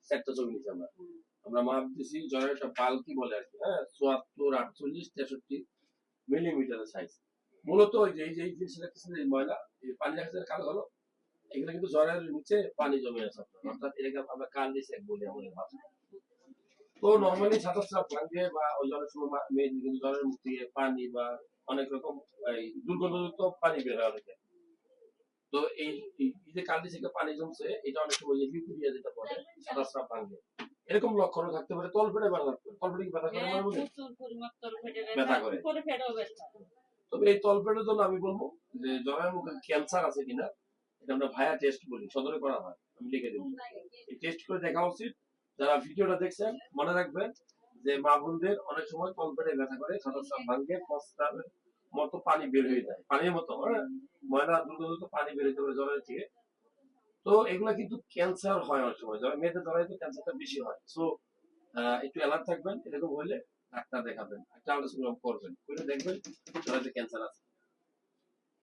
চারটা ছবি নিচ্ছি আমরা আমরা মাপ দিছি জ্বরের একটা বাল্কি বলে আর কি, হ্যাঁ, ৭৪ ৪৮ ৬৩ মিলিমিটারের সাইজ। মূলত ওই যে এই জিনিসটা দেখতেছেন, এই ময়লা, এই পানি রাখতে কালো হলো, এখানে কিন্তু জ্বরের নিচে পানি জমে আছে আপনার, অর্থাৎ এটাকে আমরা কার্ডিসেক বলি আমাদের ভাষায়। তো নর্মালি সাঁতার ভাঙ্গে বা ওই জ্বরের সময় মেয়েদের কিন্তু জ্বরের মুখ থেকে পানি বা অনেক রকম এই দুর্গন্ধযুক্ত পানি বের হয় অনেকে। তো এই যে কার্ডিসেকে পানি জমছে, এটা অনেক সময় যে লিকুইডিয়া যেটা বলে সাঁতার ভাঙ্গে, এরকম লক্ষণও থাকতে পারে। তলপেটে ব্যথা থাকতে পারে। তলপেটে কি ব্যথা করে মনে মনে? ব্যথা করে। তবে এই তলপেটের জন্য আমি বলবো যে জ্বরের মুখে ক্যান্সার আছে কিনা এটা আমরা ভায়া টেস্ট বলি, সদরে করা হয়, আমি লিখে দেবো। এই টেস্ট করে দেখা উচিত। যারা ভিডিওটা দেখছেন মনে রাখবেন যে মা বোনদের অনেক সময় তলপেটে ব্যথা করে, সাঁতার ভাঙ্গে প্রস্তাবের মতো পানি বের হয়ে যায়, পানির মতো, হ্যাঁ, ময়লা দুর্গন্ধ পানি বের হতে পারে জ্বরের থেকে। তো এগুলা কিন্তু ক্যান্সার হয় অনেক সময়, যারা মেয়েদের দ্বারা তো ক্যান্সারটা বেশি হয়। সো একটু অ্যালার্ট থাকবেন, এরকম হলে ডাক্তার দেখাবেন, একটা আলোচনা করবেন, করে দেখবেন জ্বরে ক্যান্সার আছে।